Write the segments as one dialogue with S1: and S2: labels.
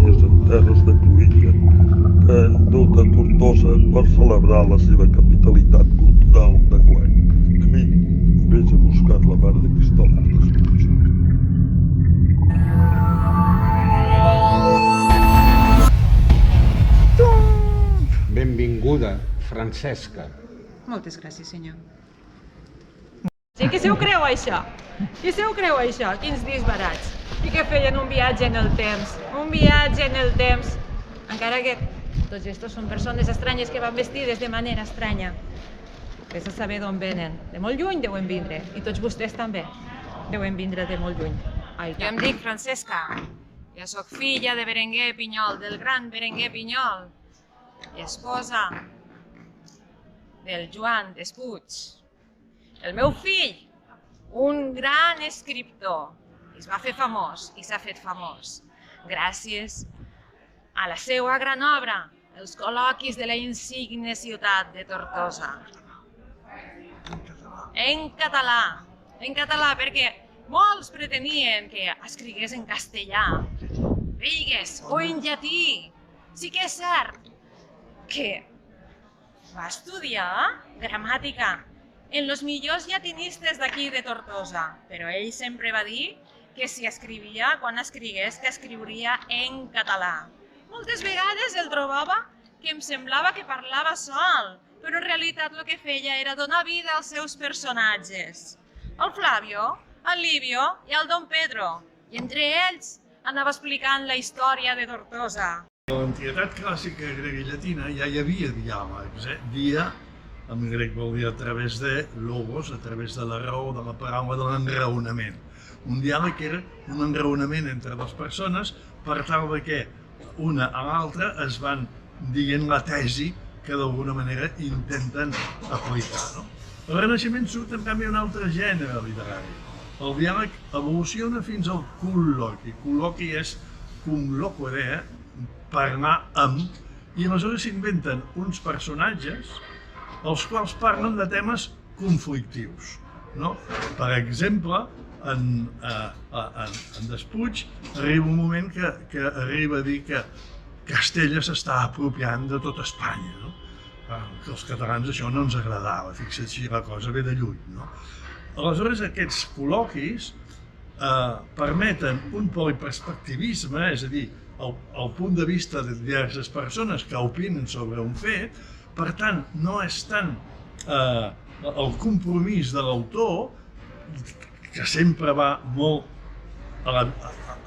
S1: campanyes en terres de cruïlla que han dut a Tortosa per celebrar la seva capitalitat cultural d'enguany. A mi em veig a buscar la mare de Cristòfol Despuig.
S2: Benvinguda, Francesca.
S3: Moltes gràcies, senyor.
S4: Sí, qui se ho creu, això? Qui se ho creu, això? Quins disbarats. I que feien un viatge en el temps. Un viatge en el temps. Encara que tots estos són persones estranyes que van vestides de manera estranya. Vés a saber d'on venen. De molt lluny deuen vindre. I tots vostès també deuen vindre de molt lluny. Jo em dic Francesca. Jo sóc filla de Berenguer Pinyol, del gran Berenguer Pinyol. I esposa del Joan Despuig. El meu fill, un gran escriptor, es va fer famós i s'ha fet famós gràcies a la seva gran obra, Els col·loquis de la insigne ciutat de Tortosa. En català, perquè molts pretenien que escrigués en castellà, veigues, o en llatí. Sí que és cert que va estudiar gramàtica en els millors llatinistes d'aquí de Tortosa, però ell sempre va dir que si escrivia, quan escrigués, que escriuria en català. Moltes vegades el trobava que em semblava que parlava sol, però en realitat el que feia era donar vida als seus personatges. El Flavio, el Livio i el Don Pedro, i entre ells anava explicant la història de Tortosa.
S5: A l'antiguitat clàssica grega i llatina ja hi havia diàlegs. Dia, en grec vol dir a través de logos, a través de la raó, de la paraula, de l'enraonament. Un diàleg era un enraonament entre dues persones per tal que una a l'altra es van dient la tesi que d'alguna manera intenten aplicar. Al Renaixement surt en canvi un altre gènere literari. El diàleg evoluciona fins al col·loqui. Col·loqui és cum loquere, parlar amb, i aleshores s'inventen uns personatges els quals parlen de temes conflictius. Per exemple, en Despuig arriba un moment que arriba a dir que Castella s'està apropiant de tot Espanya. Que als catalans això no ens agradava, fixa't si la cosa ve de lluny. Aleshores aquests col·loquis permeten un poliperspectivisme, és a dir, el punt de vista de diverses persones que opinen sobre un fet. Per tant, no és tant el compromís de l'autor, que sempre va molt a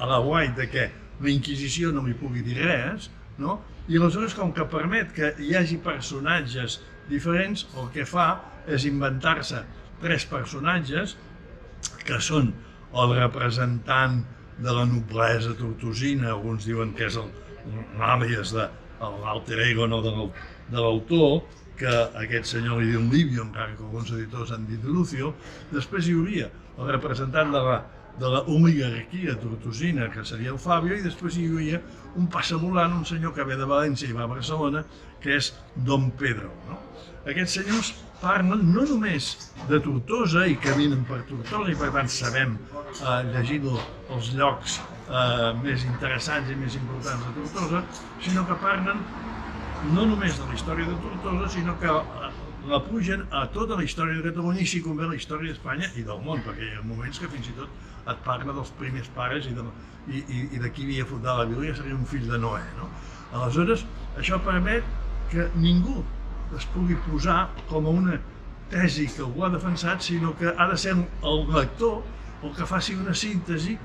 S5: la guai de que la Inquisició no li pugui dir res, i aleshores, com que permet que hi hagi personatges diferents, el que fa és inventar-se 3 personatges que són el representant de la noblesa tortosina, alguns diuen que és l'àlies de l'alter ego de l'autor, que aquest senyor li diu Livio, encara que alguns editors han dit Lucio. Després hi hauria el representant de la oligarquia tortosina, que seria el Fabio, i després hi hauria un passamolant, un senyor que ve de València i va a Barcelona, que és Don Pedro. Aquests senyors parlen no només de Tortosa i caminen per Tortosa, i per tant sabem, llegint els llocs més interessants i més importants de Tortosa, sinó que parlen no només de la història de Tortosa, sinó que la pugen a tota la història de Catalunya i, si convé, la història d'Espanya i del món, perquè hi ha moments que fins i tot et parla dels primers pares i de qui havia fundat la Bíblia, seria un fill de Noè. Aleshores, això permet que ningú es pugui posar com a una tesi que algú ha defensat, sinó que ha de ser el lector el que faci una síntesi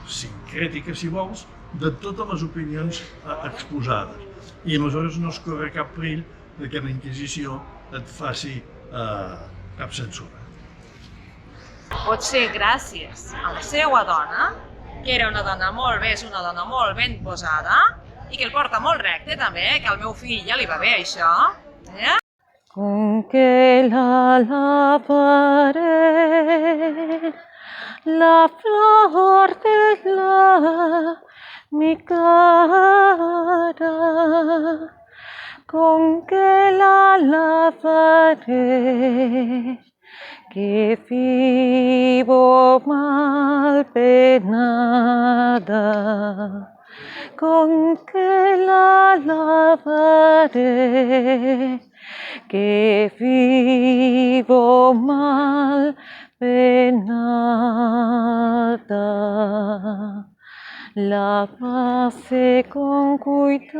S5: sincrètica, si vols, de totes les opinions exposades. I aleshores no es corre cap perill que la Inquisició et faci cap censura.
S4: Pot ser gràcies a la seva dona, que era una dona molt bé, és una dona molt ben posada, i que el porta molt recte també, que al meu fill ja li va bé això.
S6: Con que la lavaré, la flor de mi cara, con que la lavaré, que vivo mal penada, con que la alabaré, que vivo mal penada. La hace con cuidada,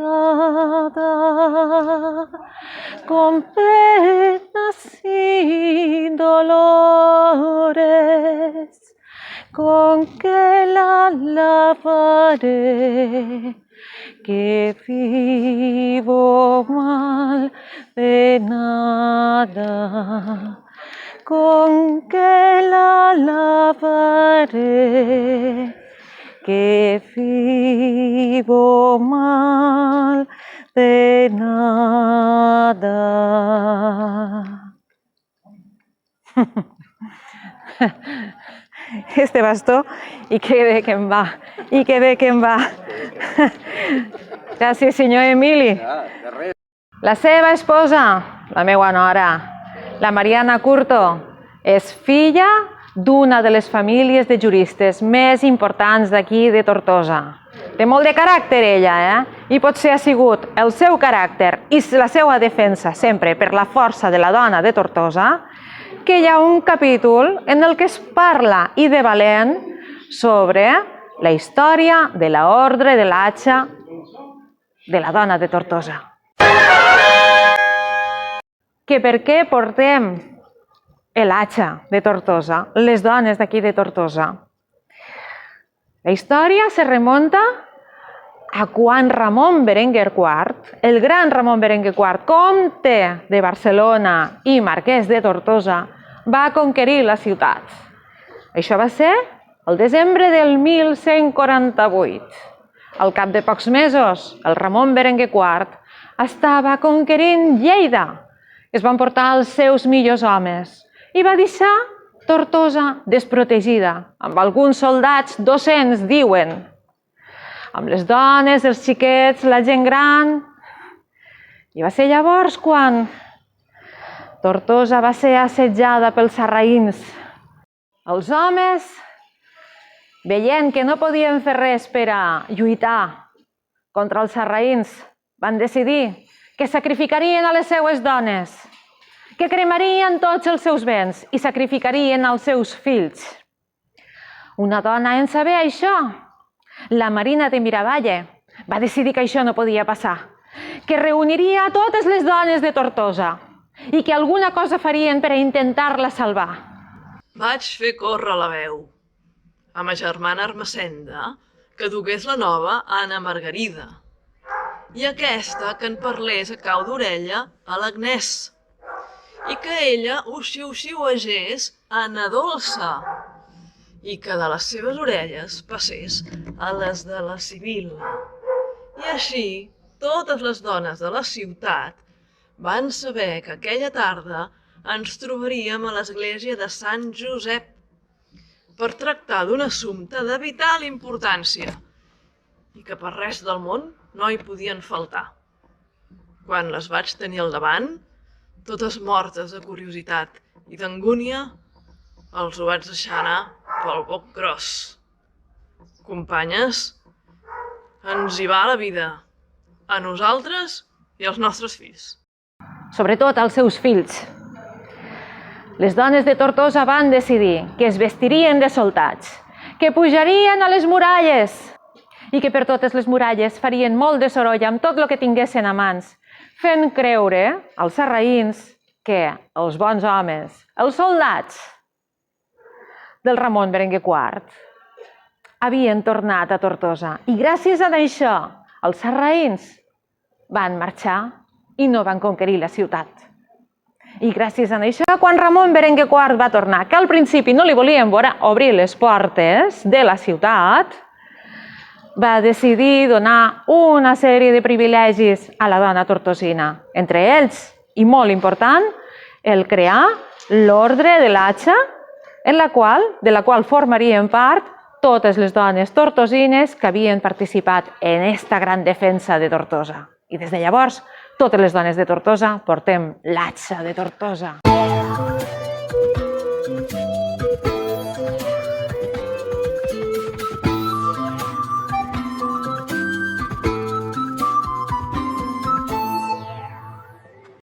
S6: con penas y dolores, con que la alabaré, que vivo mal penada, con que la alabaré, que vivo mal penada. Este bastó, i que bé que em va, i que bé que em va. Gràcies, senyor Emili. La seva esposa, la meva nora, la Mariana Curto, és filla d'una de les famílies de juristes més importants d'aquí de Tortosa. Té molt de caràcter ella, i potser ha sigut el seu caràcter i la seva defensa sempre per la força de la dona de Tortosa que hi ha un capítol en el que es parla i de valent sobre la història de l'ordre de l'Atxa de la dona de Tortosa. Que per què portem l'Atxa de Tortosa, les dones d'aquí de Tortosa? La història se remunta a quan Ramon Berenguer IV, el gran Ramon Berenguer IV, comte de Barcelona i marquès de Tortosa, va conquerir la ciutat. Això va ser el desembre del 1148. Al cap de pocs mesos, el Ramon Berenguer IV estava conquerint Lleida. Es van portar els seus millors homes i va deixar Tortosa desprotegida, amb alguns soldats, 200 diuen, amb les dones, els xiquets, la gent gran. I va ser llavors quan Tortosa va ser assetjada pels sarraïns. Els homes, veient que no podien fer res per a lluitar contra els sarraïns, van decidir que sacrificarien a les seues dones, que cremarien tots els seus béns i sacrificarien els seus fills. Una dona, en saber això, la Marina de Miravalle, va decidir que això no podia passar, que reuniria totes les dones de Tortosa i que alguna cosa farien per a intentar-la salvar.
S2: Vaig fer córrer la veu a ma germana Ermessenda que dugués la nova a Anna Margarida i aquesta que en parlés a cau d'orella a l'Agnès i que ella ho xiu-xiuegés a Anna Dolça i que de les seves orelles passés a les de la Sibil·la. I així, totes les dones de la ciutat van saber que aquella tarda ens trobaríem a l'església de Sant Josep per tractar d'un assumpte de vital importància i que per res del món no hi podien faltar. Quan les vaig tenir al davant, totes mortes de curiositat i d'angúnia, els ho vaig deixar anar pel boc gros. Companyes, ens hi va la vida, a nosaltres i als nostres fills.
S6: Sobretot als seus fills. Les dones de Tortosa van decidir que es vestirien de soldats, que pujarien a les muralles i que per totes les muralles farien molt de soroll amb tot el que tinguessin a mans, fent creure als sarraïns que els bons homes, els soldats del Ramon Berenguer IV, havien tornat a Tortosa. I gràcies a això, els sarraïns van marxar i no van conquerir la ciutat. I gràcies a això, quan Ramon Berenguer IV va tornar, que al principi no li volien obrir les portes de la ciutat, va decidir donar una sèrie de privilegis a la dona tortosina. Entre ells, i molt important, el crear l'ordre de l'Atxa, de la qual formarien part totes les dones tortosines que havien participat en aquesta gran defensa de Tortosa. I des de llavors, totes les dones de Tortosa portem l'Atxa de Tortosa.